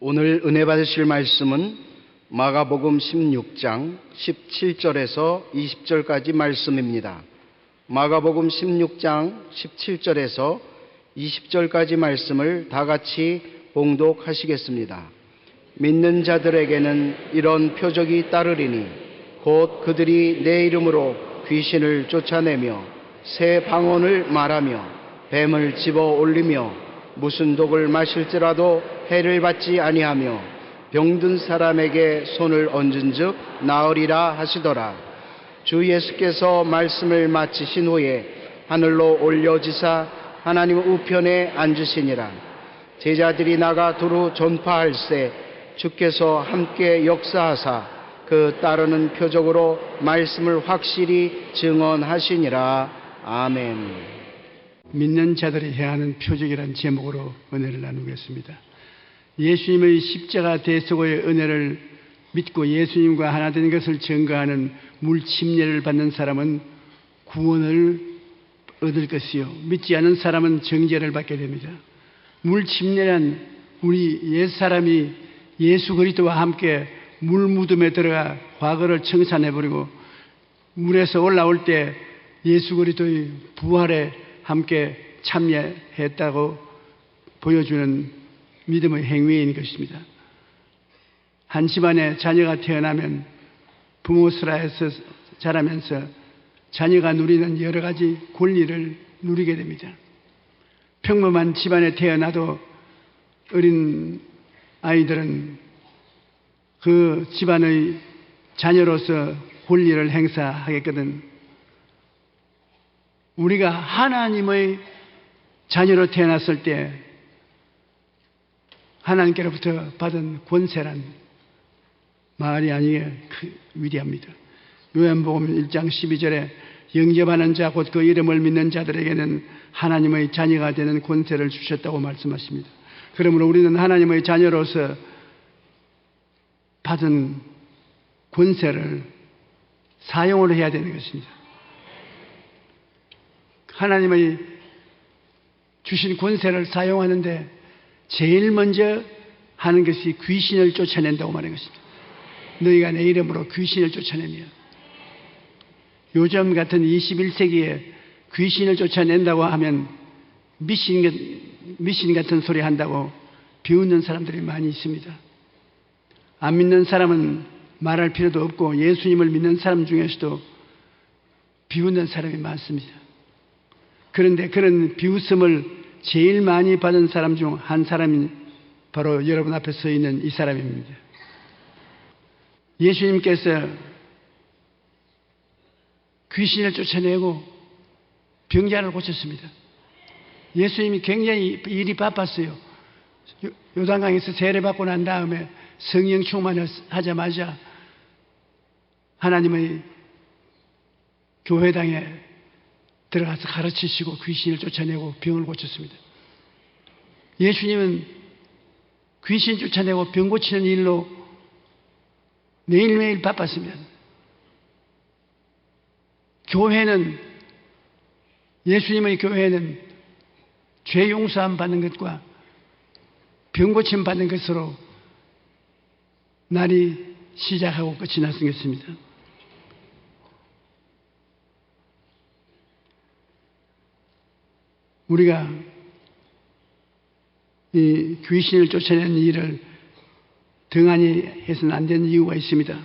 오늘 은혜 받으실 말씀은 마가복음 16장 17절에서 20절까지 말씀입니다. 마가복음 16장 17절에서 20절까지 말씀을 다 같이 봉독하시겠습니다. 믿는 자들에게는 이런 표적이 따르리니 곧 그들이 내 이름으로 귀신을 쫓아내며 새 방언을 말하며 뱀을 집어 올리며 무슨 독을 마실지라도 해를 받지 아니하며 병든 사람에게 손을 얹은즉 나으리라 하시더라. 주 예수께서 말씀을 마치신 후에 하늘로 올려지사 하나님 우편에 앉으시니라. 제자들이 나가 두루 전파할세 주께서 함께 역사하사 그 따르는 표적으로 말씀을 확실히 증언하시니라. 아멘. 믿는 자들이 해하는 표적이라는 제목으로 은혜를 나누겠습니다. 예수님의 십자가 대속의 은혜를 믿고 예수님과 하나 된 것을 증거하는 물침례를 받는 사람은 구원을 얻을 것이요 믿지 않은 사람은 정죄를 받게 됩니다. 물침례란 우리 옛사람이 예수 그리스도와 함께 물무덤에 들어가 과거를 청산해버리고 물에서 올라올 때 예수 그리스도의 부활에 함께 참여했다고 보여주는 믿음의 행위인 것입니다. 한 집안에 자녀가 태어나면 부모 슬하에서 자라면서 자녀가 누리는 여러 가지 권리를 누리게 됩니다. 평범한 집안에 태어나도 어린 아이들은 그 집안의 자녀로서 권리를 행사하겠거든. 우리가 하나님의 자녀로 태어났을 때 하나님께로부터 받은 권세란 말이 아니게 위대합니다. 요한복음 1장 12절에 영접하는 자 곧 그 이름을 믿는 자들에게는 하나님의 자녀가 되는 권세를 주셨다고 말씀하십니다. 그러므로 우리는 하나님의 자녀로서 받은 권세를 사용을 해야 되는 것입니다. 하나님의 주신 권세를 사용하는데 제일 먼저 하는 것이 귀신을 쫓아낸다고 말하는 것입니다. 너희가 내 이름으로 귀신을 쫓아내며, 요즘 같은 21세기에 귀신을 쫓아낸다고 하면 미신 같은 소리 한다고 비웃는 사람들이 많이 있습니다. 안 믿는 사람은 말할 필요도 없고 예수님을 믿는 사람 중에서도 비웃는 사람이 많습니다. 그런데 그런 비웃음을 제일 많이 받은 사람 중 한 사람이 바로 여러분 앞에 서 있는 이 사람입니다. 예수님께서 귀신을 쫓아내고 병자를 고쳤습니다. 예수님이 굉장히 일이 바빴어요. 요단강에서 세례받고 난 다음에 성령 충만하자마자 하나님의 교회당에 들어가서 가르치시고 귀신을 쫓아내고 병을 고쳤습니다. 예수님은 귀신 쫓아내고 병 고치는 일로 매일매일 바빴습니다. 예수님의 교회는 죄 용서함 받는 것과 병 고침 받는 것으로 날이 시작하고 끝이 났습니다. 우리가 이 귀신을 쫓아내는 일을 등한히 해서는 안 되는 이유가 있습니다.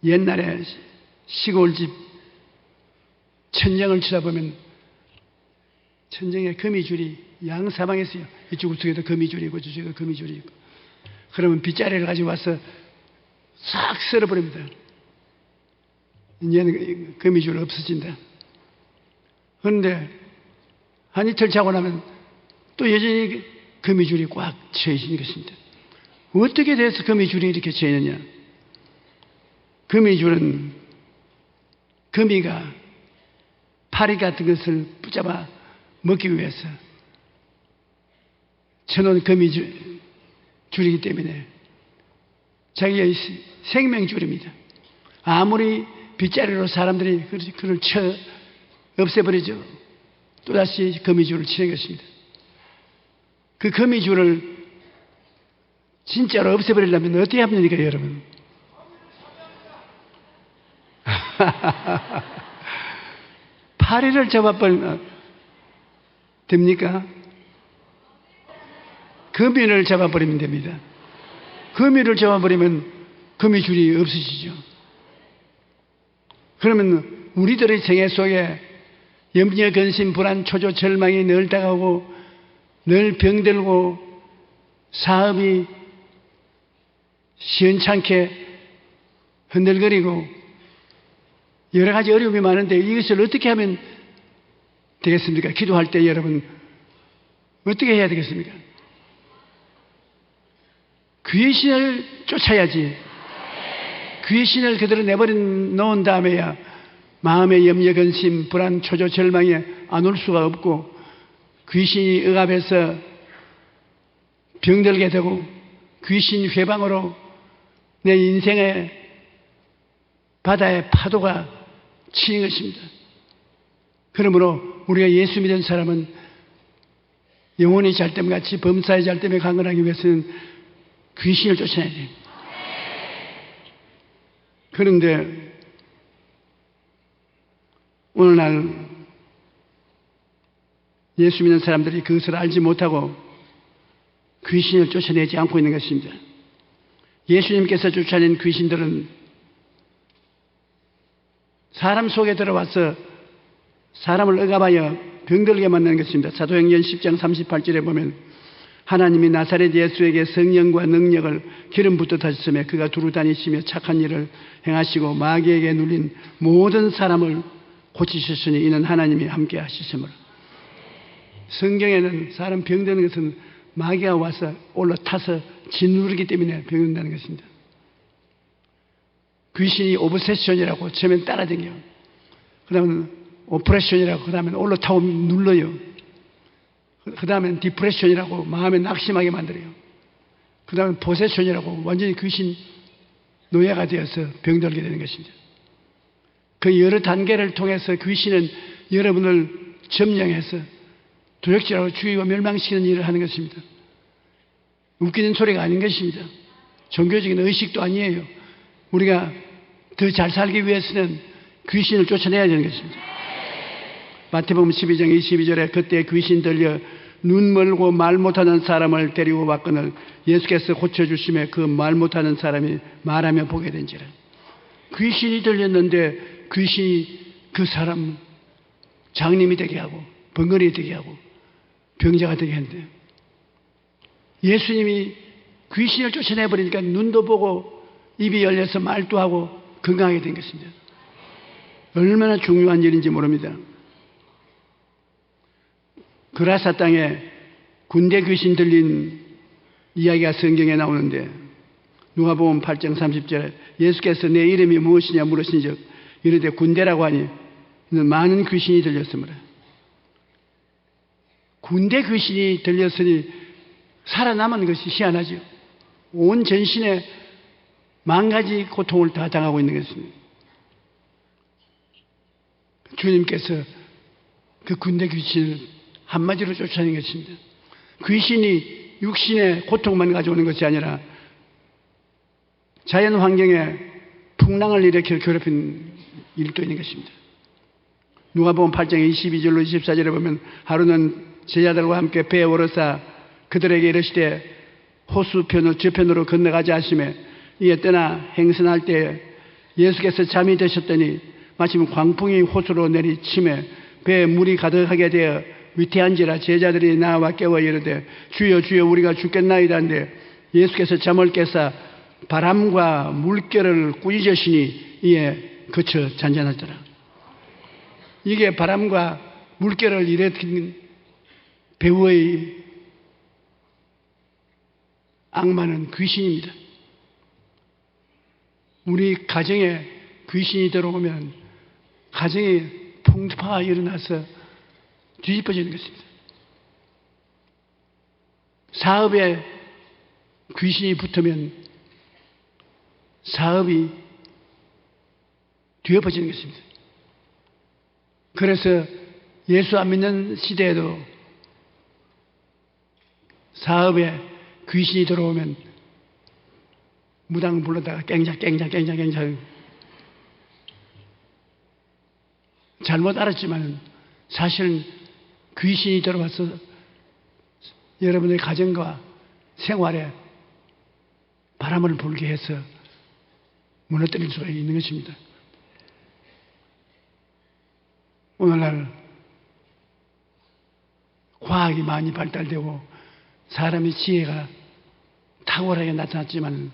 옛날에 시골집 천장을 쳐다보면 천장에 거미줄이 양사방에서요. 이쪽 우측에도 거미줄이 있고 저쪽에도 거미줄이 있고, 그러면 빗자루를 가지고 와서 싹 썰어버립니다. 이제는 거미줄 없어진다. 그런데 한 이틀 자고 나면 또 여전히 거미줄이 꽉 채 있는 것입니다. 어떻게 돼서 거미줄이 이렇게 채 있느냐? 거미줄은 거미가 파리 같은 것을 붙잡아 먹기 위해서 쳐놓은 거미줄이기 때문에 자기의 생명줄입니다. 아무리 빗자루로 사람들이 그를 쳐 없애버리죠. 또다시 거미줄을 치는 것입니다. 그 거미줄을 진짜로 없애버리려면 어떻게 합니까, 여러분? 파리를 잡아버리면 됩니까? 거미를 잡아버리면 됩니다. 거미를 잡아버리면 거미줄이 없어지죠. 그러면 우리들의 생애 속에 염려, 근심, 불안, 초조, 절망이 늘 다가오고 늘 병들고 사업이 시원찮게 흔들거리고 여러 가지 어려움이 많은데 이것을 어떻게 하면 되겠습니까? 기도할 때 여러분 어떻게 해야 되겠습니까? 귀신을 쫓아야지. 귀신을 그대로 놓은 다음에야 마음의 염려, 근심, 불안, 초조, 절망에 안 올 수가 없고 귀신이 억압해서 병들게 되고 귀신 회방으로 내 인생의 바다의 파도가 치는 것입니다. 그러므로 우리가 예수 믿은 사람은 영혼이 잘됨같이 범사의 잘됨에 강건하기 위해서는 귀신을 쫓아내야 돼요. 그런데 오늘날 예수 믿는 사람들이 그것을 알지 못하고 귀신을 쫓아내지 않고 있는 것입니다. 예수님께서 쫓아낸 귀신들은 사람 속에 들어와서 사람을 억압하여 병들게 만드는 것입니다. 사도행전 10장 38절에 보면 하나님이 나사렛 예수에게 성령과 능력을 기름 붓듯 하셨으며 그가 두루 다니시며 착한 일을 행하시고 마귀에게 눌린 모든 사람을 고치셨으니 이는 하나님이 함께 하시심으로. 성경에는 사람 병드는 것은 마귀가 와서 올라타서 짓누르기 때문에 병든다는 것입니다. 귀신이 오브세션이라고 처음엔 따라다녀요. 그 다음에 오프레션이라고 그 다음에 올라타고 눌러요. 그 다음엔 디프레션이라고 마음에 낙심하게 만들어요. 그 다음에 포세션이라고 완전히 귀신 노예가 되어서 병들게 되는 것입니다. 그 여러 단계를 통해서 귀신은 여러분을 점령해서 도적질하고 죽이고 멸망시키는 일을 하는 것입니다. 웃기는 소리가 아닌 것입니다. 종교적인 의식도 아니에요. 우리가 더 잘 살기 위해서는 귀신을 쫓아내야 되는 것입니다. 마태복음 12장 22절에 그때 귀신 들려 눈 멀고 말 못하는 사람을 데리고 왔거늘 예수께서 고쳐주시며 그 말 못하는 사람이 말하며 보게 된지라. 귀신이 들렸는데 귀신이 그 사람 장님이 되게 하고 번거리 되게 하고 병자가 되게 했는데 예수님이 귀신을 쫓아내버리니까 눈도 보고 입이 열려서 말도 하고 건강하게 된 것입니다. 얼마나 중요한 일인지 모릅니다. 그라사 땅에 군대 귀신 들린 이야기가 성경에 나오는데 누가복음 8장 30절에 예수께서 내 이름이 무엇이냐 물으신즉 이르되 군대라고 하니 많은 귀신이 들렸으므로. 군대 귀신이 들렸으니 살아남은 것이 희한하죠. 온 전신에 만 가지 고통을 다 당하고 있는 것입니다. 주님께서 그 군대 귀신을 한마디로 쫓아내는 것입니다. 귀신이 육신의 고통만 가져오는 것이 아니라 자연 환경에 풍랑을 일으켜 괴롭힌 일도 있는 것입니다. 누가복음 8장 22절로 24절에 보면 하루는 제자들과 함께 배에 오르사 그들에게 이르시되 호수편으로 저편으로 건너가자 하시매 이에 떠나 행선할 때 예수께서 잠이 드셨더니 마침 광풍이 호수로 내리치매 배에 물이 가득하게 되어 위태한지라 제자들이 나와 깨워 이르되 주여 주여 우리가 죽겠나이다 한데 예수께서 잠을 깨사 바람과 물결을 꾸짖으시니 이에 그쳐 잔잔하더라. 이게 바람과 물결을 일으킨 배우의 악마는 귀신입니다. 우리 가정에 귀신이 들어오면 가정에 풍파가 일어나서 뒤집어지는 것입니다. 사업에 귀신이 붙으면 사업이 뒤엎어지는 것입니다. 그래서 예수 안 믿는 시대에도 사업에 귀신이 들어오면 무당 불러다가 깽작 잘못 알았지만 사실은 귀신이 들어와서 여러분의 가정과 생활에 바람을 불게 해서 무너뜨릴 수가 있는 것입니다. 오늘날 과학이 많이 발달되고 사람의 지혜가 탁월하게 나타났지만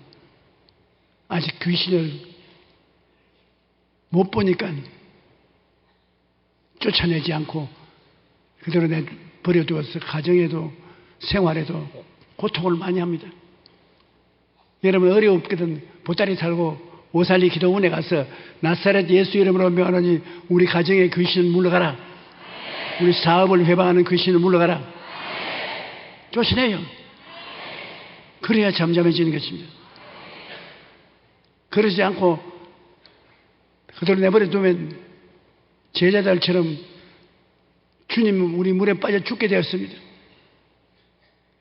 아직 귀신을 못 보니까 쫓아내지 않고 그대로 버려두어서 가정에도 생활에도 고통을 많이 합니다. 여러분 어려웠거든 보따리 살고 오살리 기도원에 가서 나사렛 예수 이름으로 명하노니 우리 가정에 귀신을 물러가라. 우리 사업을 회방하는 귀신을 물러가라. 쫓아내요. 그래야 잠잠해지는 것입니다. 그러지 않고 그대로 내버려 두면 제자들처럼 주님 우리 물에 빠져 죽게 되었습니다.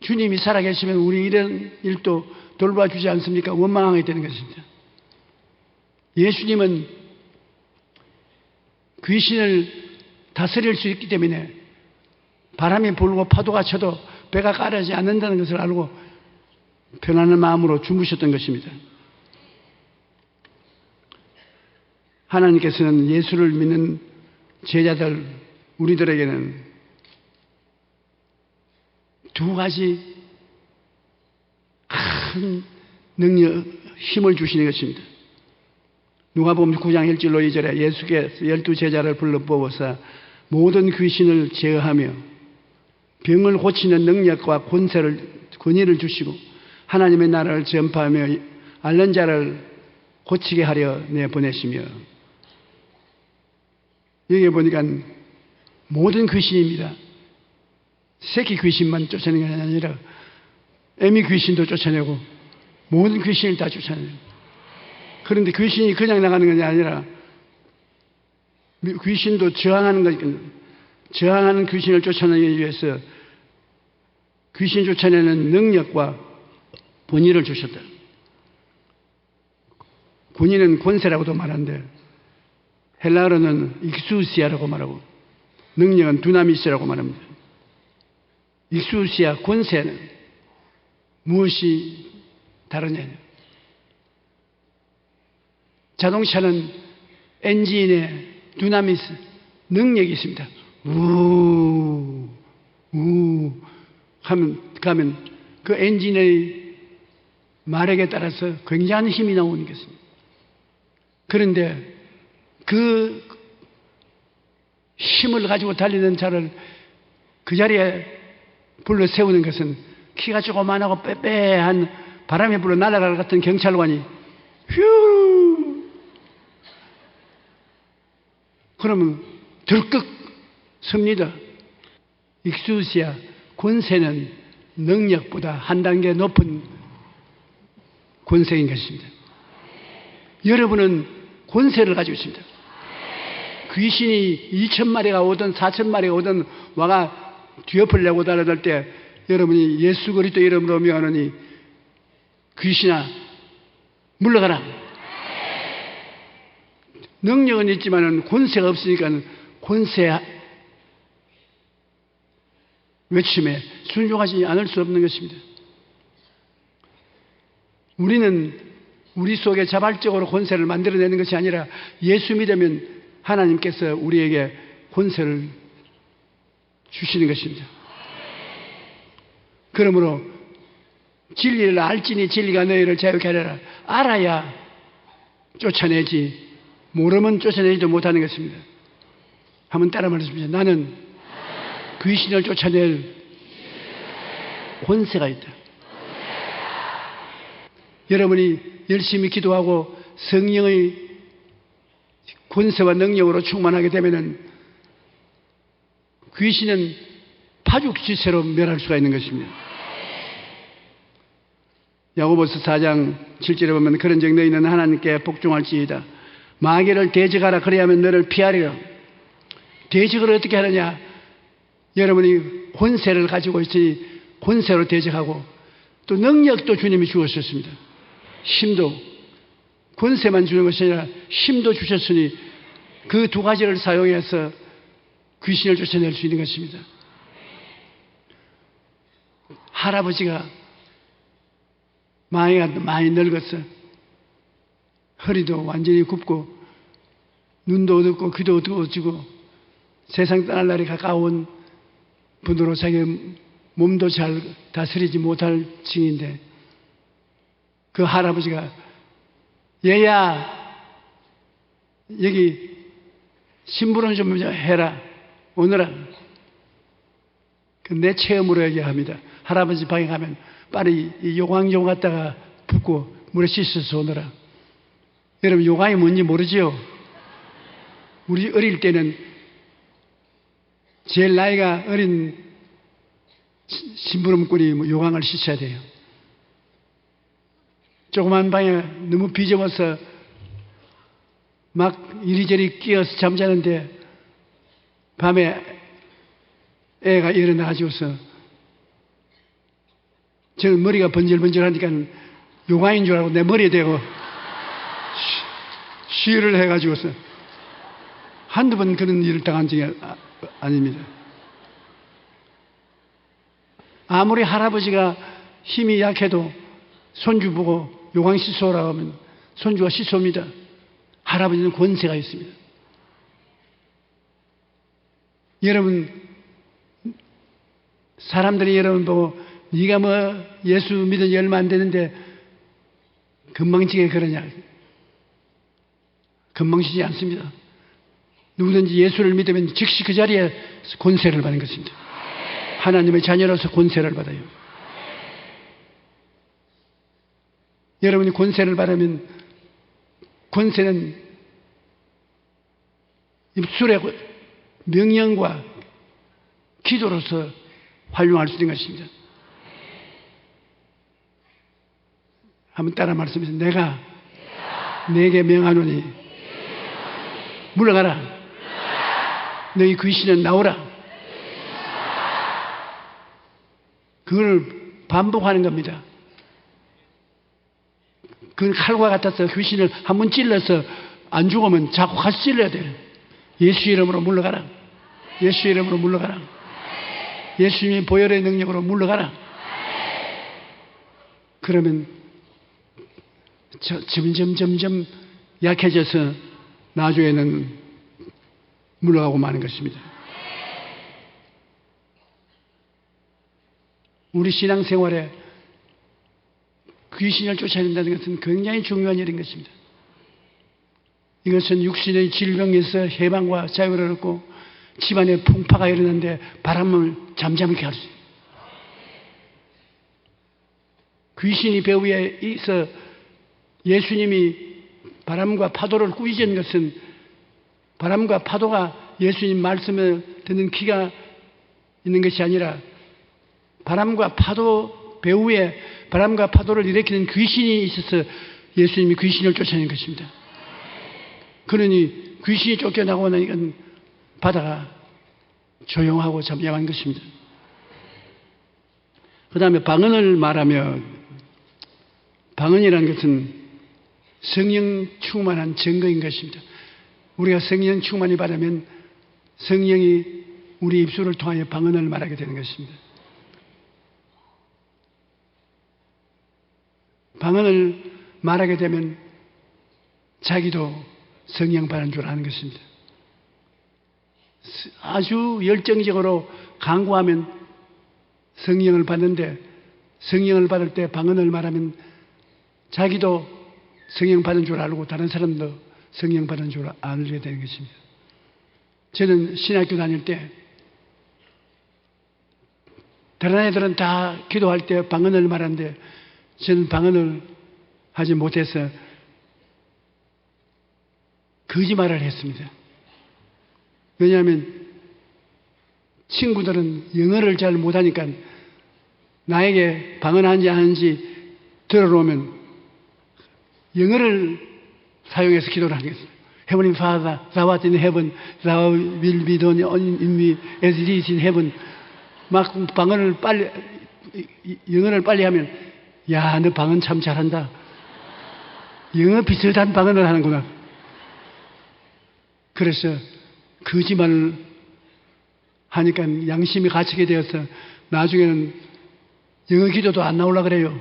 주님이 살아계시면 우리 이런 일도 돌봐주지 않습니까? 원망하게 되는 것입니다. 예수님은 귀신을 다스릴 수 있기 때문에 바람이 불고 파도가 쳐도 배가 가라지 않는다는 것을 알고 편안한 마음으로 주무셨던 것입니다. 하나님께서는 예수를 믿는 제자들 우리들에게는 두 가지 큰 능력, 힘을 주시는 것입니다. 누가복음 9장 1절로 2절에 예수께서 12제자를 불러 뽑아서 모든 귀신을 제어하며 병을 고치는 능력과 권위를 주시고 하나님의 나라를 전파하며 앓는 자를 고치게 하려 내보내시며 여기 보니까 모든 귀신입니다. 새끼 귀신만 쫓아내는 게 아니라 애미 귀신도 쫓아내고 모든 귀신을 다 쫓아내요. 그런데 귀신이 그냥 나가는 것이 아니라 귀신도 저항하는 귀신을 쫓아내기 위해서 귀신 쫓아내는 능력과 권위를 주셨다. 권위는 권세라고도 말하는데 헬라어로는 익수시아라고 말하고 능력은 두나미스라고 말합니다. 익수시아 권세는 무엇이 다르냐? 자동차는 엔진에 두나미스 능력이 있습니다. 우 가면 그 엔진의 마력에 따라서 굉장한 힘이 나오는 것입니다. 그런데 그 힘을 가지고 달리는 자를 그 자리에 불러 세우는 것은 키가 조그만하고 빼빼한 바람에 불어 날아갈 것 같은 경찰관이 휴 그러면 들컥 섭니다. 익수시아 권세는 능력보다 한 단계 높은 권세인 것입니다. 여러분은 권세를 가지고 있습니다. 귀신이 2,000마리가 오든 4,000마리가 오든 와가 뒤엎으려고 달려들 때 여러분이 예수 그리스도 이름으로 명하노니 귀신아 물러가라. 능력은 있지만 권세가 없으니까 권세 외침에 순종하지 않을 수 없는 것입니다. 우리는 우리 속에 자발적으로 권세를 만들어내는 것이 아니라 예수 믿으면 하나님께서 우리에게 권세를 주시는 것입니다. 그러므로 진리를 알지니 진리가 너희를 자유케 하리라. 알아야 쫓아내지 모르면 쫓아내지도 못하는 것입니다. 한번 따라 말해주십시오. 나는 귀신을 쫓아낼 권세가 있다. 여러분이 열심히 기도하고 성령의 권세와 능력으로 충만하게 되면 귀신은 파죽지세로 멸할 수가 있는 것입니다. 야고보서 4장 7절에 보면 그런즉 너희는 하나님께 복종할지이다. 마귀를 대적하라. 그래야만 너를 피하리라. 대적을 어떻게 하느냐? 여러분이 권세를 가지고 있으니 권세로 대적하고 또 능력도 주님이 주었습니다. 힘도 권세만 주는 것이 아니라 힘도 주셨으니 그 두 가지를 사용해서 귀신을 쫓아낼 수 있는 것입니다. 할아버지가 마이가 많이 늙었어. 허리도 완전히 굽고 눈도 어둡고 귀도 어두워지고 세상 떠날 날이 가까운 분으로 자기 몸도 잘 다스리지 못할 층인데 그 할아버지가 얘야 여기 심부름 좀 해라 오너라. 내 체험으로 얘기합니다. 할아버지 방에 가면 빨리 요강용 갖다가 붓고 물에 씻어서 오너라. 여러분 요강이 뭔지 모르지요? 우리 어릴 때는 제일 나이가 어린 심부름꾼이 요강을 씻어야 돼요. 조그만 방에 너무 비좁아서 막 이리저리 끼어서 잠자는데 밤에 애가 일어나가지고서 저는 머리가 번질번질하니까 요강인 줄 알고 내 머리에 대고 시위를 해가지고서 한두 번 그런 일을 당한 적이 아닙니다. 아무리 할아버지가 힘이 약해도 손주 보고 요강 씻어오라고 하면 손주가 씻어옵니다. 할아버지는 권세가 있습니다. 여러분 사람들이 여러분 보고 네가 뭐 예수 믿은 지 얼마 안 되는데 금방지게 그러냐. 금방지지 않습니다. 누구든지 예수를 믿으면 즉시 그 자리에 권세를 받는 것입니다. 하나님의 자녀로서 권세를 받아요. 여러분이 권세를 받으면 권세는 입술의 명령과 기도로서 활용할 수 있는 것입니다. 한번 따라 말씀하세요. 내가 내게 명하노니 물러가라. 너희 귀신은 나오라. 그걸 반복하는 겁니다. 그건 칼과 같아서 귀신을 한번 찔러서 안 죽으면 자꾸 같이 찔러야 돼요. 예수 이름으로 물러가라. 예수 이름으로 물러가라. 예수님의 보혈의 능력으로 물러가라. 그러면 점점 약해져서 나중에는 물러가고 마는 것입니다. 우리 신앙생활에 귀신을 쫓아낸다는 것은 굉장히 중요한 일인 것입니다. 이것은 육신의 질병에서 해방과 자유를 얻고 집안에 풍파가 일어나는데 바람을 잠잠케 할 수 있어요. 귀신이 배 위에 있어 예수님이 바람과 파도를 꾸짖은 것은 바람과 파도가 예수님 말씀을 듣는 귀가 있는 것이 아니라 바람과 파도 배 위에 바람과 파도를 일으키는 귀신이 있어서 예수님이 귀신을 쫓아낸 것입니다. 그러니 귀신이 쫓겨나고 나니까 바다가 조용하고 잠잠한 것입니다. 그 다음에 방언을 말하며 방언이라는 것은 성령 충만한 증거인 것입니다. 우리가 성령 충만이 받으면 성령이 우리 입술을 통하여 방언을 말하게 되는 것입니다. 방언을 말하게 되면 자기도 성령 받은 줄 아는 것입니다. 아주 열정적으로 간구하면 성령을 받는데 성령을 받을 때 방언을 말하면 자기도 성령 받은 줄 알고 다른 사람도 성령 받은 줄 알게 되는 것입니다. 저는 신학교 다닐 때 다른 애들은 다 기도할 때 방언을 말하는데 저는 방언을 하지 못해서 거짓말을 했습니다. 왜냐하면 친구들은 영어를 잘 못하니까 나에게 방언하는지 안 하는지 들어오면 영어를 사용해서 기도를 하는 것입니다. Heavenly Father, thou art in heaven, thou will be done in me as it is in heaven. 막 방언을 빨리, 영어를 빨리 하면, 야, 너 방언 참 잘한다. 영어 비슷한 방언을 하는구나. 그래서 거짓말을 하니까 양심이 갇히게 되어서 나중에는 영어 기도도 안 나오려고 그래요.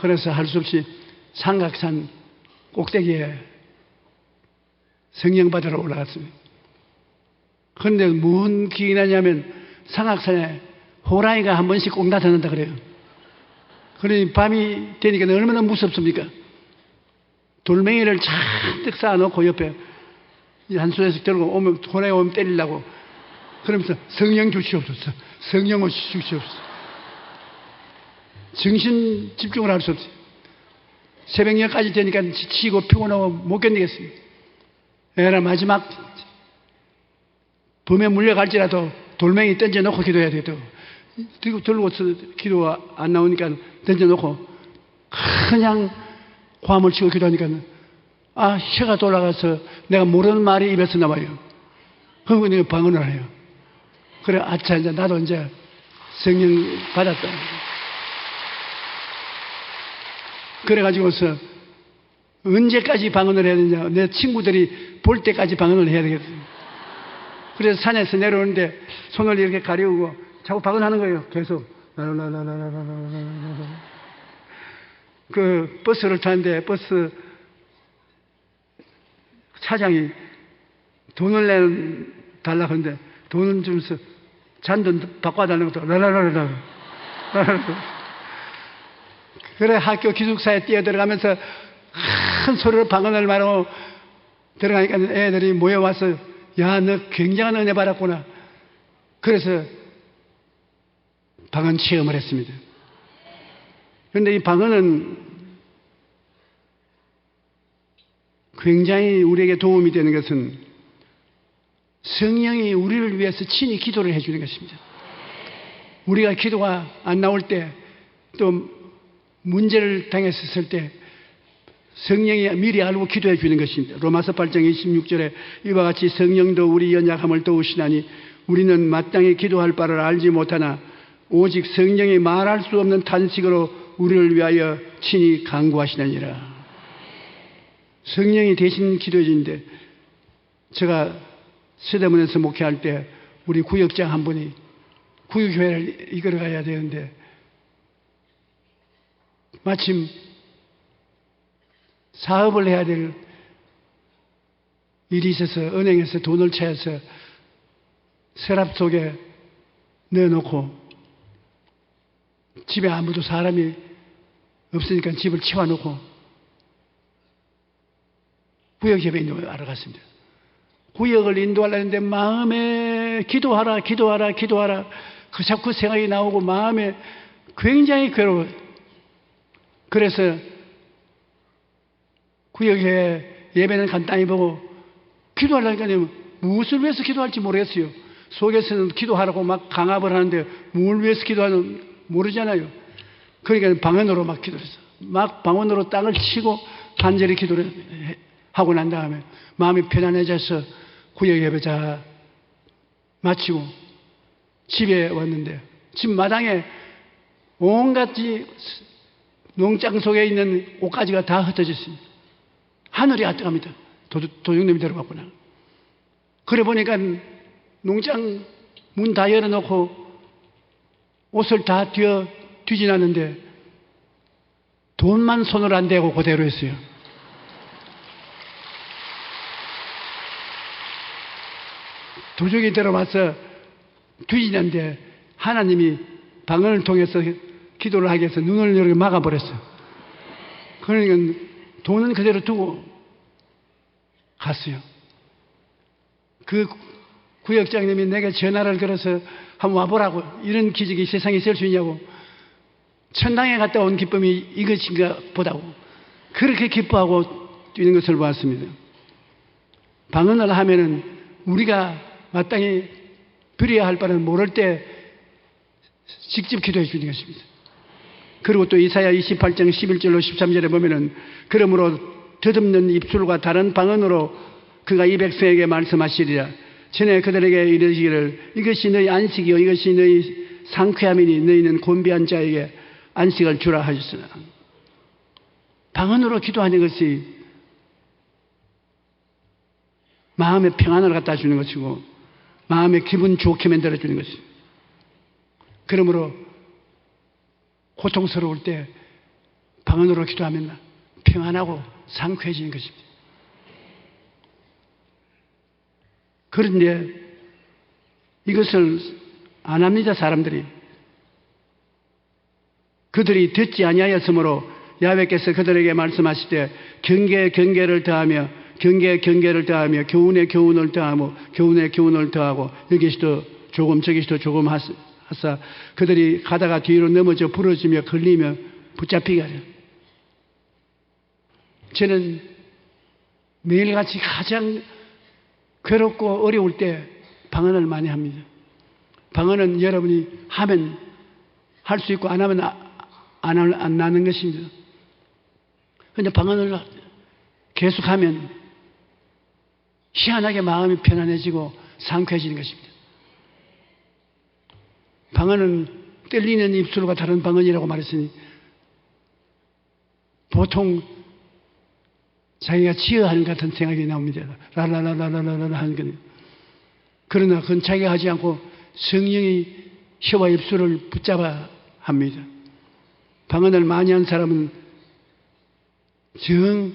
그래서 할 수 없이 삼각산 꼭대기에 성령 받으러 올라갔습니다. 그런데 뭔 기억이 나냐면 삼각산에 호랑이가 한 번씩 꼭 나타난다 그래요. 그러니 밤이 되니까 얼마나 무섭습니까? 돌멩이를 잔뜩 쌓아놓고 옆에 한 손에서 들고 오면 호랑이 오면 때리려고 그러면서 성령 주시옵소서, 성령 주시옵소서. 정신 집중을 할 수 없어요. 새벽녘까지 되니까 지치고 피곤하고 못 견디겠습니다. 에라 마지막 범에 물려갈지라도 돌멩이 던져놓고 기도해야 되겠다고. 들고서 기도가 안 나오니까 던져놓고 그냥 화음을 치고 기도하니까 혀가 돌아가서 내가 모르는 말이 입에서 나와요. 그리고 내가 방언을 해요. 그래, 아차, 이제 나도 이제 성령 받았다. 그래가지고서 언제까지 방언을 해야 되냐. 내 친구들이 볼 때까지 방언을 해야 되겠어요. 그래서 산에서 내려오는데 손을 이렇게 가리우고 자꾸 방언하는 거예요. 계속. 그 버스를 타는데 버스 차장이 돈을 달라고 하는데 돈을 주면서 잔돈 바꿔달라고 또 라라라라. 그래 학교 기숙사에 뛰어들어가면서 큰 소리로 방언을 말하고 들어가니까 애들이 모여와서 야, 너 굉장한 은혜 받았구나. 그래서 방언 체험을 했습니다. 그런데 이 방언은 굉장히 우리에게 도움이 되는 것은 성령이 우리를 위해서 친히 기도를 해주는 것입니다. 우리가 기도가 안 나올 때 또 문제를 당했을 때 성령이 미리 알고 기도해 주는 것입니다. 로마서 8장 26절에 이와 같이 성령도 우리 연약함을 도우시나니 우리는 마땅히 기도할 바를 알지 못하나 오직 성령이 말할 수 없는 탄식으로 우리를 위하여 친히 간구하시느니라. 성령이 대신 기도해 주는데 제가 서대문에서 목회할 때 우리 구역장 한 분이 구역교회를 이끌어 가야 되는데 마침 사업을 해야 될 일이 있어서 은행에서 돈을 채워서 서랍 속에 넣어놓고 집에 아무도 사람이 없으니까 집을 치워놓고 구역협에 있는 걸 알아갔습니다. 구역을 인도하려는데 마음에 기도하라 기도하라 기도하라 그 자꾸 생각이 나오고 마음에 굉장히 괴로워요. 그래서 구역에 예배는 간단히 보고 기도하려니까 무엇을 위해서 기도할지 모르겠어요. 속에서는 기도하라고 막 강압을 하는데 뭘 위해서 기도하는지 모르잖아요. 그러니까 방언으로 막 기도했어요. 막 방언으로 땅을 치고 간절히 기도를 하고 난 다음에 마음이 편안해져서 구역 예배 다 마치고 집에 왔는데 집 마당에 온갖 농장 속에 있는 옷가지가 다 흩어져 있습니다. 하늘이 아득합니다. 도둑놈이 들어갔구나. 그래 보니까 농장 문 다 열어놓고 옷을 다 뒤지놨는데 돈만 손을 안 대고 그대로 했어요. 도둑이 들어와서 뒤지는데 하나님이 방언을 통해서 기도를 하기 위해서 눈을 이렇게 막아버렸어요. 그러니까 돈은 그대로 두고 갔어요. 그 구역장님이 내게 전화를 걸어서 한번 와보라고, 이런 기적이 세상에 있을 수 있냐고, 천당에 갔다 온 기쁨이 이것인가 보다고 그렇게 기뻐하고 뛰는 것을 보았습니다. 방언을 하면은 우리가 마땅히 드려야 할 바는 모를 때 직접 기도해 주는 것입니다. 그리고 또 이사야 28장 11절로 13절에 보면은 그러므로 더듬는 입술과 다른 방언으로 그가 이 백성에게 말씀하시리라. 전에 그들에게 이르시기를 이것이 너희 안식이요 이것이 너희 상쾌함이니 너희는 곤비한 자에게 안식을 주라 하셨으나, 방언으로 기도하는 것이 마음의 평안을 갖다 주는 것이고 마음의 기분 좋게 만들어 주는 것입니다. 그러므로 고통스러울 때 방언으로 기도하면 평안하고 상쾌해지는 것입니다. 그런데 이것을 안 합니다. 사람들이. 그들이 듣지 아니하였으므로 야훼께서 그들에게 말씀하실 때 경계에 경계를 더하며 경계에 경계를 더하며 교훈에 교훈을 더하고 교훈에 교훈을 더하고 여기서도 조금 저기서도 조금 하사 그들이 가다가 뒤로 넘어져 부러지며 걸리며 붙잡히게 하려. 저는 매일같이 가장 괴롭고 어려울 때 방언을 많이 합니다. 방언은 여러분이 하면 할 수 있고 안 하면 안 나는 것입니다. 그런데 방언을 계속하면 희한하게 마음이 편안해지고 상쾌해지는 것입니다. 방언은 떨리는 입술과 다른 방언이라고 말했으니 보통 자기가 치어하는 것 같은 생각이 나옵니다. 라라라라라라라 하는 거는. 그러나 그건 자기가 하지 않고 성령이 혀와 입술을 붙잡아 합니다. 방언을 많이 한 사람은 정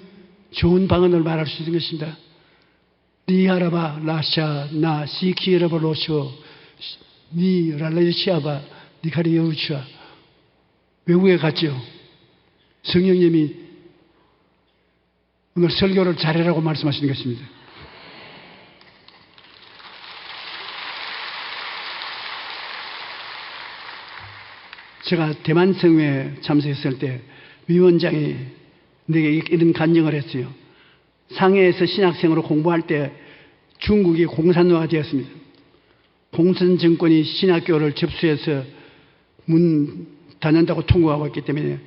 좋은 방언을 말할 수 있는 것입니다. 니하라바 라샤 나 시키라바 로쇼 니 랄라시아바 니카리여우치아 외국에 갔죠. 성령님이 오늘 설교를 잘해라고 말씀하시는 것입니다. 제가 대만 성회에 참석했을 때 위원장이 내게 이런 간증을 했어요. 상해에서 신학생으로 공부할 때 중국이 공산화가 되었습니다. 공산정권이 신학교를 접수해서 문 닫는다고 통보하고 있기 때문에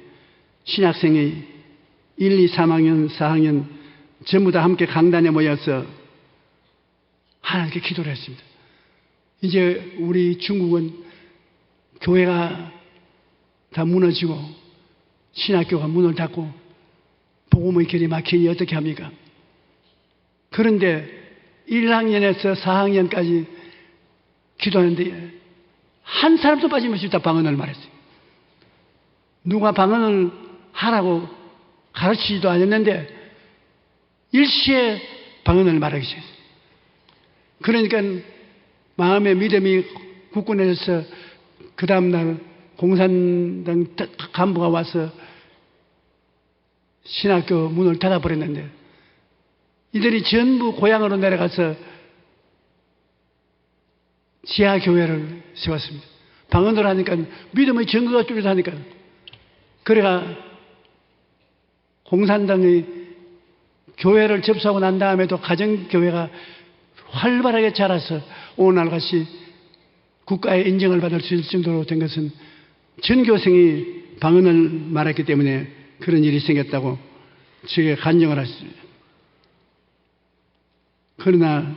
신학생이 1, 2, 3학년, 4학년 전부 다 함께 강단에 모여서 하나님께 기도를 했습니다. 이제 우리 중국은 교회가 다 무너지고 신학교가 문을 닫고 복음의 길이 막히니 어떻게 합니까? 그런데 1학년에서 4학년까지 기도하는데 한 사람도 빠짐없이 다 방언을 말했어요. 누가 방언을 하라고 가르치지도 않았는데 일시에 방언을 말하기 시작했어요. 그러니까 마음의 믿음이 굳건해져서 그 다음날 공산당 간부가 와서 신학교 문을 닫아버렸는데 이들이 전부 고향으로 내려가서 지하교회를 세웠습니다. 방언을 하니까 믿음의 증거가 뚜렷하니까. 그래가 공산당의 교회를 접수하고 난 다음에도 가정교회가 활발하게 자라서 오늘날같이 국가의 인정을 받을 수 있을 정도로 된 것은 전교생이 방언을 말했기 때문에 그런 일이 생겼다고 제게 간증을 하셨습니다. 그러나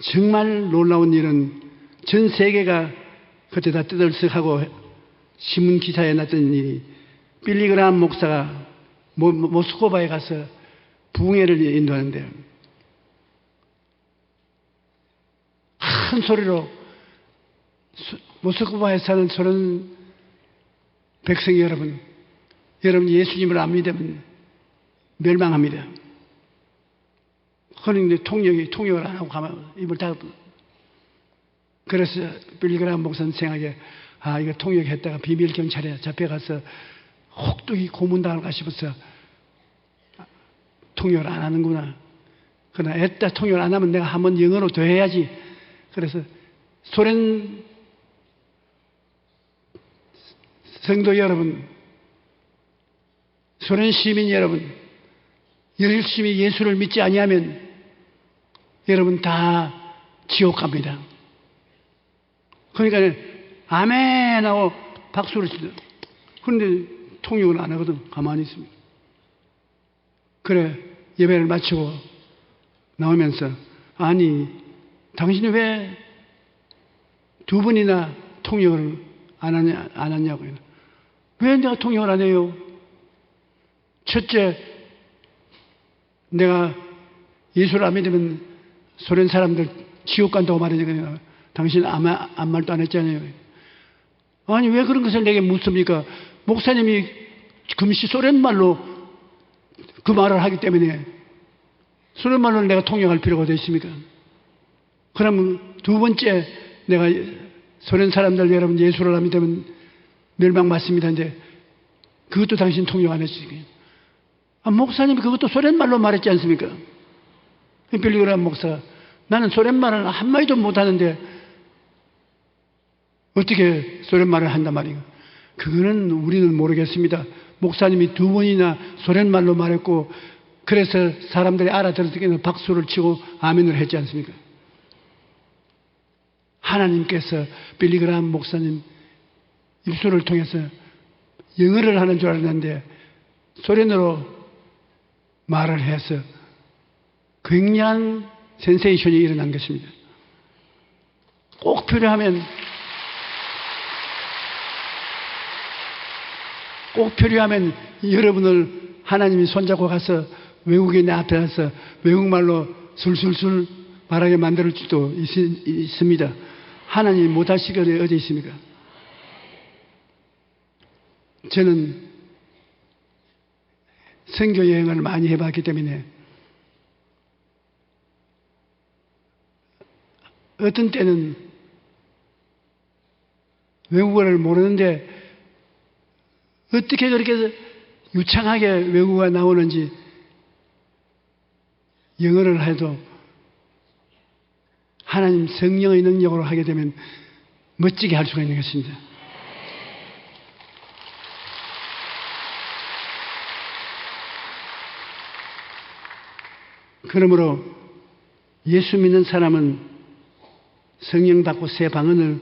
정말 놀라운 일은 전 세계가 그때 다 뜨들썩하고 신문 기사에 났던 일이 빌리그람 목사가 모스크바에 가서 부흥회를 인도하는데 큰 소리로 모스크바에 사는 저런 백성 여러분, 여러분 예수님을 안 믿으면 멸망합니다. 그런데 통역을 안 하고 가만 입을 닫고. 그래서 빌리그람 목사는 생각에 이거 통역했다가 비밀 경찰에 잡혀가서 혹독히 고문당할까 싶어서 통역을 안 하는구나. 그러나 애따 통역을 안 하면 내가 한번 영어로 더 해야지. 그래서 소련 성도 여러분, 소련 시민 여러분, 열심히 예수를 믿지 아니하면 여러분 다 지옥 갑니다. 그러니까 아멘 하고 박수를 치죠. 그런데 통역을 안 하거든. 가만히 있습니다. 그래, 예배를 마치고 나오면서, 아니, 당신이 왜 두 번이나 통역을 안 하냐고요. 왜 내가 통역을 안 해요? 첫째, 내가 예수를 안 믿으면 소련 사람들 지옥 간다고 말하니까 당신은 아무 말도 안 했잖아요. 아니, 왜 그런 것을 내게 묻습니까? 목사님이 금시 소련 말로 그 말을 하기 때문에 소련 말로 내가 통역할 필요가 어디 있습니까? 그러면 두 번째, 내가 소련 사람들 여러분 예수를 안 믿으면 멸망받습니다. 근데 그것도 당신 통역 안 했으니까. 목사님이 그것도 소련 말로 말했지 않습니까? 빌리그람 목사가, 나는 소련 말을 한마디도 못하는데 어떻게 소련 말을 한단 말이에요. 그거는 우리는 모르겠습니다. 목사님이 두 번이나 소련 말로 말했고, 그래서 사람들이 알아들을 때는 박수를 치고 아멘을 했지 않습니까? 하나님께서 빌리그람 목사님 입술을 통해서 영어를 하는 줄 알았는데 소련어로 말을 해서 굉장한 센세이션이 일어난 것입니다. 꼭 필요하면 여러분을 하나님이 손잡고 가서 외국인의 앞에 가서 외국말로 술술술 말하게 만들 수도 있습니다. 하나님이 못하실 것이 어디 있습니까? 저는 선교 여행을 많이 해봤기 때문에 어떤 때는 외국어를 모르는데 어떻게 그렇게 유창하게 외국어가 나오는지 영어를 해도 하나님 성령의 능력으로 하게 되면 멋지게 할 수가 있는 것입니다. 그러므로 예수 믿는 사람은 성령 받고 새 방언을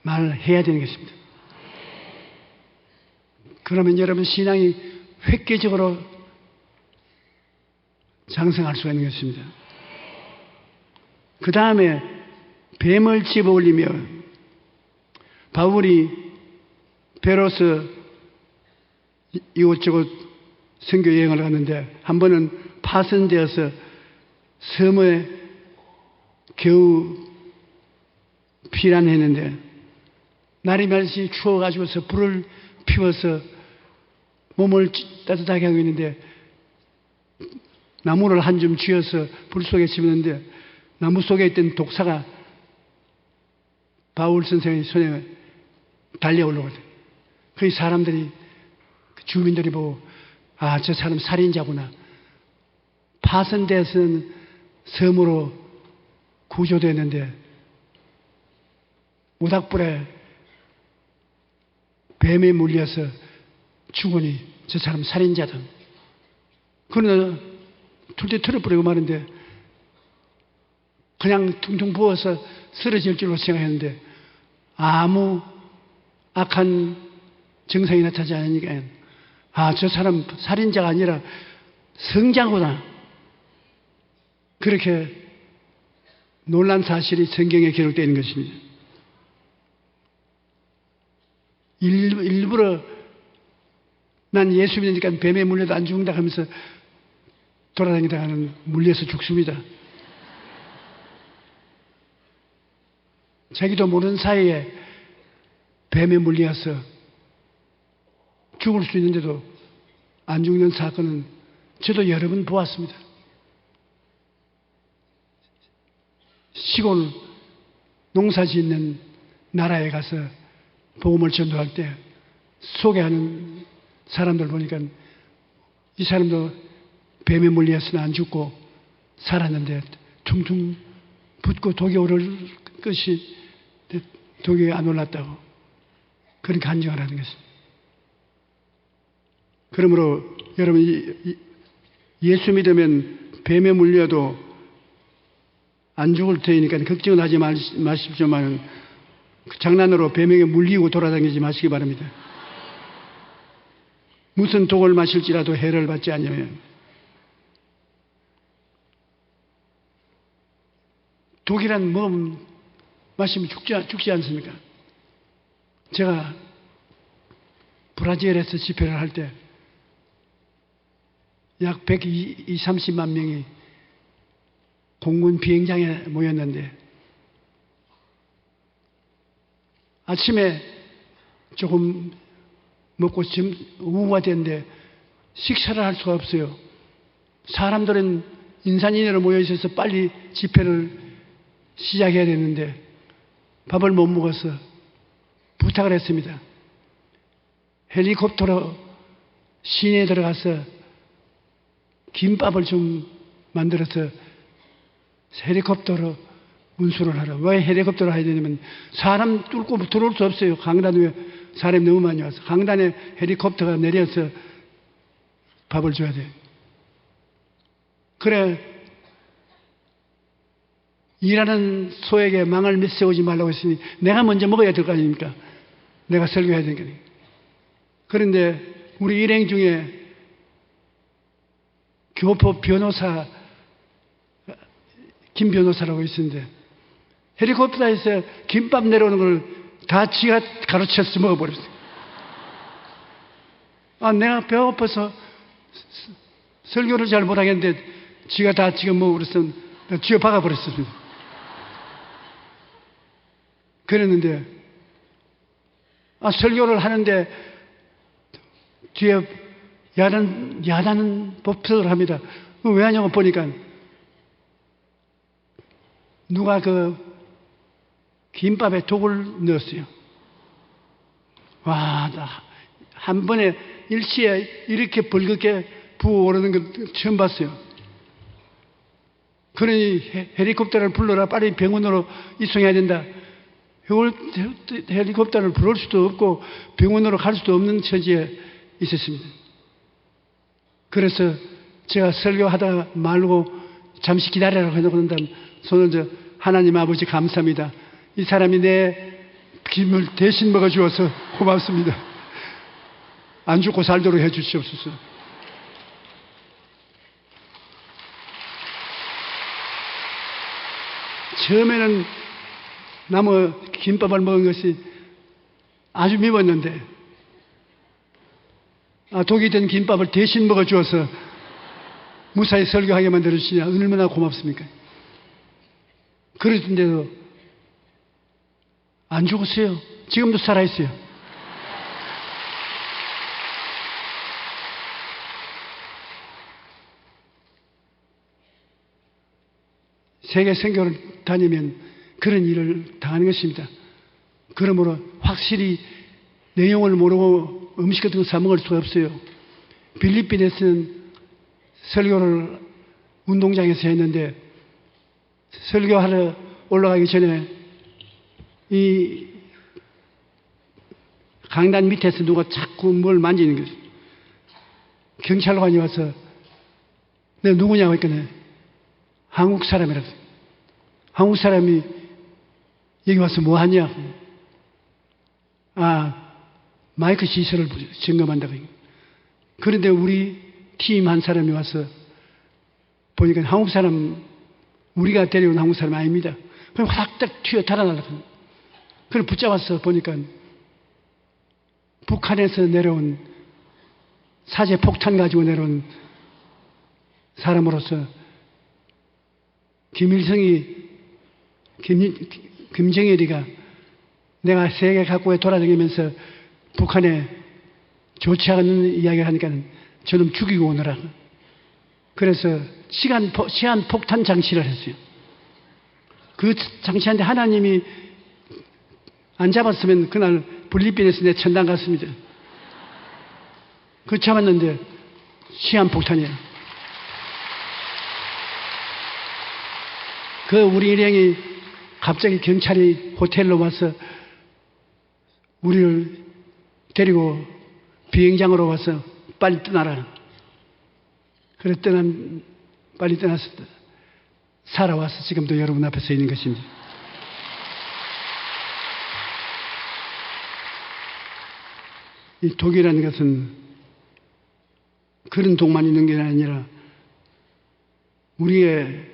말해야 되는 것입니다. 그러면 여러분 신앙이 획기적으로 장성할 수가 있는 것입니다. 그 다음에 뱀을 집어 올리며 바울이 베로스 이곳저곳 선교 여행을 갔는데 한 번은 파손되어서 섬에 겨우 피난했는데 날이 날씨 추워가지고서 불을 피워서 몸을 따뜻하게 하고 있는데 나무를 한 줌 쥐어서 불 속에 집었는데 나무 속에 있던 독사가 바울 선생의 손에 달려올라오거든. 그 사람들이 주민들이 보고 아, 저 사람 살인자구나. 파손돼서는 섬으로 구조됐는데 모닥불에 뱀에 물려서 죽으니 저 사람 살인자다. 그러나 둘째 틀어버리고 마는데 그냥 퉁퉁 부어서 쓰러질 줄로 생각했는데 아무 악한 증상이 나타나지 않으니까 아, 저 사람 살인자가 아니라 성자구나. 그렇게 놀란 사실이 성경에 기록되어 있는 것입니다. 일부러 난 예수 믿으니까 뱀에 물려도 안 죽는다 하면서 돌아다니다가는 물려서 죽습니다. 자기도 모르는 사이에 뱀에 물려서 죽을 수 있는데도 안 죽는 사건은 저도 여러 번 보았습니다. 시골 농사 짓는 나라에 가서 복음을 전도할 때 소개하는 사람들 보니까 이 사람도 뱀에 물려서는 안 죽고 살았는데 퉁퉁 붓고 독이 오를 것이 독이 안 올랐다고 그런 간증을 하는 것입니다. 그러므로 여러분 예수 믿으면 뱀에 물려도 안 죽을 테니까 걱정은 하지 마십시오만 장난으로 뱀에게 물리고 돌아다니지 마시기 바랍니다. 무슨 독을 마실지라도 해를 받지 아니하며 독이란 뭐 마시면 죽지 않습니까? 제가 브라질에서 집회를 할 때 약 130만 명이 공군 비행장에 모였는데 아침에 조금 먹고 지금 오후가 됐는데 식사를 할 수가 없어요. 사람들은 인산인해로 모여 있어서 빨리 집회를 시작해야 되는데 밥을 못 먹어서 부탁을 했습니다. 헬리콥터로 시내에 들어가서 김밥을 좀 만들어서 헬리콥터로 운수를 하라. 왜 헬리콥터로 해야 되냐면 사람 뚫고 들어올 수 없어요. 강단 위에 사람이 너무 많이 와서 강단에 헬리콥터가 내려서 밥을 줘야 돼요. 그래 일하는 소에게 망을 메세우지 말라고 했으니 내가 먼저 먹어야 될 거 아닙니까? 내가 설교해야 되니까. 그런데 우리 일행 중에 교포 변호사 김 변호사라고 있었는데 헬리콥터에서 김밥 내려오는 걸 다 지가 가르쳐서 먹어버렸어요. 내가 배고파서 설교를 잘 못하겠는데 지가 다 지금 먹어버렸으면 쥐어 박아버렸습니다. 그랬는데 설교를 하는데 뒤에 야단은 법석을 합니다. 왜 하냐고 보니까 누가 그 김밥에 독을 넣었어요. 와, 한 번에 일시에 이렇게 벌겋게 부어오르는 걸 처음 봤어요. 그러니 헬리콥터를 불러라. 빨리 병원으로 이송해야 된다. 헬리콥터를 부를 수도 없고 병원으로 갈 수도 없는 처지에 있었습니다. 그래서 제가 설교하다가 말고 잠시 기다리라고 해놓고 다음 손을 저 하나님 아버지 감사합니다. 이 사람이 내 김을 대신 먹어주어서 고맙습니다. 안 죽고 살도록 해주시옵소서. 처음에는 나무 김밥을 먹은 것이 아주 미웠는데 독이 된 김밥을 대신 먹어주어서 무사히 설교하게 만들어주시니 얼마나 고맙습니까? 그러던데도 안 죽었어요. 지금도 살아있어요. 세계 선교를 다니면 그런 일을 당하는 것입니다. 그러므로 확실히 내용을 모르고 음식 같은 거 사먹을 수가 없어요. 필리핀에서는 설교를 운동장에서 했는데 설교하러 올라가기 전에 이 강단 밑에서 누가 자꾸 뭘 만지는 거죠. 경찰관이 와서 내가 누구냐고 했거든요. 한국 사람이라고. 한국 사람이 여기 와서 뭐 하냐? 마이크 시설을 점검한다고. 그런데 우리 팀 한 사람이 와서 보니까 한국 사람, 우리가 데려온 한국 사람 아닙니다. 그럼 확딱 튀어 달아나려고. 그걸 붙잡아서 보니까 북한에서 내려온 사제 폭탄 가지고 내려온 사람으로서 김정일이가 내가 세계 각국에 돌아다니면서 북한에 좋지 않은 이야기를 하니까 저놈 죽이고 오느라. 그래서 시한 폭탄 장치를 했어요. 그 장치한테 하나님이 안 잡았으면 그날 필리핀에서 내 천당 갔습니다. 그 잡았는데 시한 폭탄이에요. 그 우리 일행이 갑자기 경찰이 호텔로 와서 우리를 데리고 비행장으로 와서 빨리 떠나라. 그래 빨리 떠나서 살아와서 지금도 여러분 앞에 서 있는 것입니다. 이 독이라는 것은 그런 독만 있는 게 아니라 우리의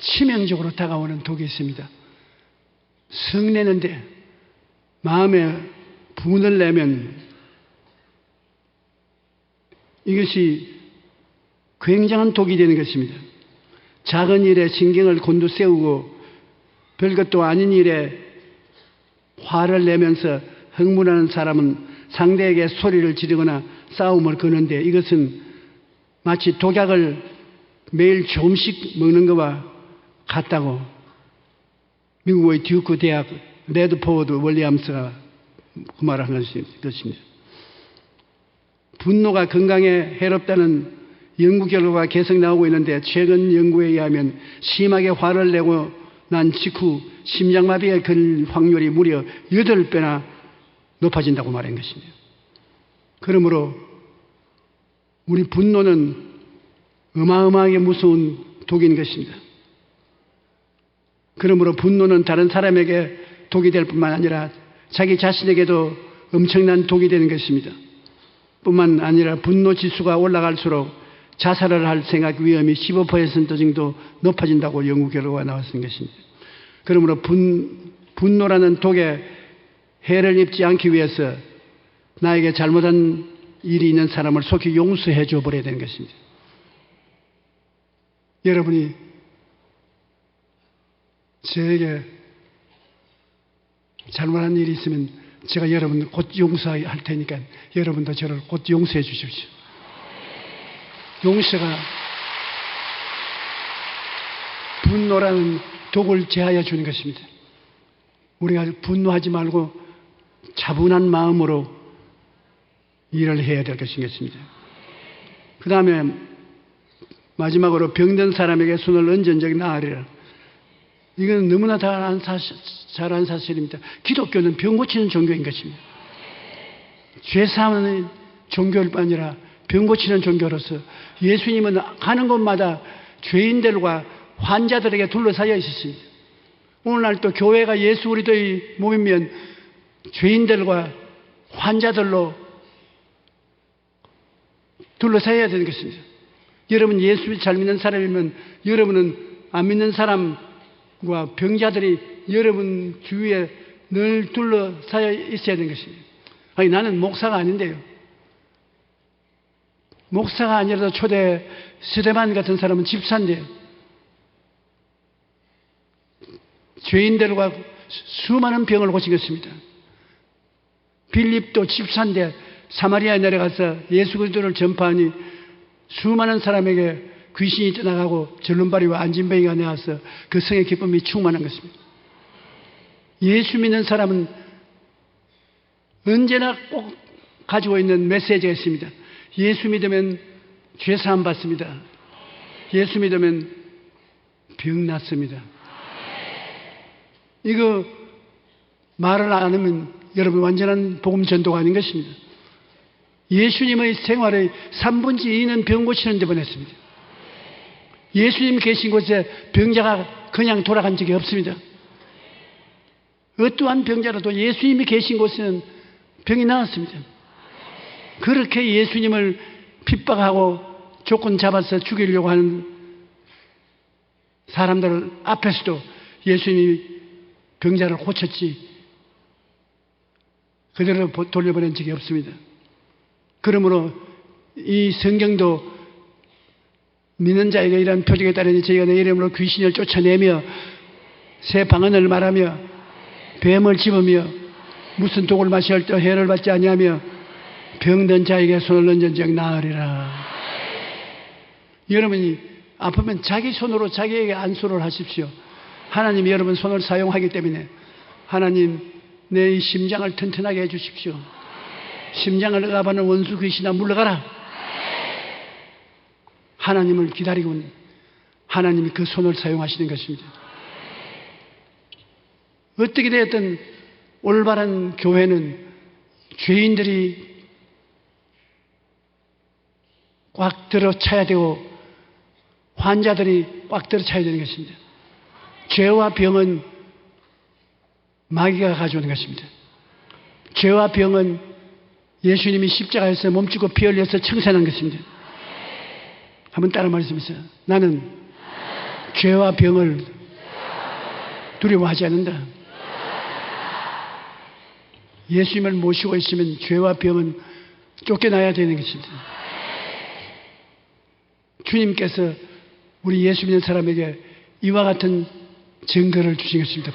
치명적으로 다가오는 독이 있습니다. 성내는데 마음에 분을 내면 이것이 굉장한 독이 되는 것입니다. 작은 일에 신경을 곤두세우고 별것도 아닌 일에 화를 내면서 흥분하는 사람은 상대에게 소리를 지르거나 싸움을 거는데 이것은 마치 독약을 매일 조금씩 먹는 것과 같다고 미국의 듀크 대학 레드포워드 윌리엄스가 그 말을 한 것입니다. 분노가 건강에 해롭다는 연구 결과가 계속 나오고 있는데 최근 연구에 의하면 심하게 화를 내고 난 직후 심장마비에 걸릴 확률이 무려 8배나 높아진다고 말한 것입니다. 그러므로 우리 분노는 어마어마하게 무서운 독인 것입니다. 그러므로 분노는 다른 사람에게 독이 될 뿐만 아니라 자기 자신에게도 엄청난 독이 되는 것입니다. 뿐만 아니라 분노 지수가 올라갈수록 자살을 할 생각 위험이 15% 정도 높아진다고 연구 결과가 나왔던 것입니다. 그러므로 분노라는 독에 해를 입지 않기 위해서 나에게 잘못한 일이 있는 사람을 속히 용서해 줘 버려야 되는 것입니다. 여러분이 저에게 잘못한 일이 있으면 제가 여러분 곧 용서할 테니까 여러분도 저를 곧 용서해 주십시오. 용서가 분노라는 독을 제하여 주는 것입니다. 우리가 분노하지 말고 차분한 마음으로 일을 해야 될 것입니다. 그 다음에 마지막으로 병든 사람에게 손을 얹은 적이 나으리라. 이건 너무나 잘한 사실입니다. 기독교는 병 고치는 종교인 것입니다. 죄 사하는 종교일 뿐 아니라 병 고치는 종교로서 예수님은 가는 곳마다 죄인들과 환자들에게 둘러싸여 있었습니다. 오늘날 또 교회가 예수 그리스도의 몸이면 죄인들과 환자들로 둘러싸여야 되는 것입니다. 여러분 예수 잘 믿는 사람이면 여러분은 안 믿는 사람과 병자들이 여러분 주위에 늘 둘러싸여 있어야 되는 것입니다. 아니 나는 목사가 아닌데요. 목사가 아니라도 초대 스데반 같은 사람은 집사인데요. 죄인들과 수많은 병을 고친 것입니다. 빌립도 집사인데 사마리아에 내려가서 예수 그리스도를 전파하니 수많은 사람에게 귀신이 떠나가고 절름발이와 안진뱅이가 나와서 그 성의 기쁨이 충만한 것입니다. 예수 믿는 사람은 언제나 꼭 가지고 있는 메시지가 있습니다. 예수 믿으면 죄사함 받습니다. 예수 믿으면 병 낫습니다. 이거 말을 안 하면 여러분 완전한 복음 전도가 아닌 것입니다. 예수님의 생활의 3분의 2는 병 고치는 데 보냈습니다. 예수님 계신 곳에 병자가 그냥 돌아간 적이 없습니다. 어떠한 병자라도 예수님이 계신 곳에는 병이 나았습니다. 그렇게 예수님을 핍박하고 조건 잡아서 죽이려고 하는 사람들 앞에서도 예수님이 병자를 고쳤지 그대로 돌려보낸 적이 없습니다. 그러므로 이 성경도 믿는 자에게 이런 표적에 따르니 저희가 내 이름으로 귀신을 쫓아내며 새 방언을 말하며 뱀을 집으며 무슨 독을 마실 때 해를 받지 아니하며 병든 자에게 손을 얹은 적 나으리라. 여러분이 아프면 자기 손으로 자기에게 안수를 하십시오. 하나님이 여러분 손을 사용하기 때문에 하나님 내 이 심장을 튼튼하게 해 주십시오. 심장을 억압하는 원수 귀신아 물러가라. 하나님을 기다리고 하나님이 그 손을 사용하시는 것입니다. 어떻게 되었든 올바른 교회는 죄인들이 꽉 들어차야 되고 환자들이 꽉 들어차야 되는 것입니다. 죄와 병은 마귀가 가져오는 것입니다. 죄와 병은 예수님이 십자가에서 몸주고 피 흘려서 청산한 것입니다. 한번 따라 말씀하세요. 나는 죄와 병을 두려워하지 않는다. 예수님을 모시고 있으면 죄와 병은 쫓겨나야 되는 것입니다. 주님께서 우리 예수 믿는 사람에게 이와 같은 증거를 주신 것입니다.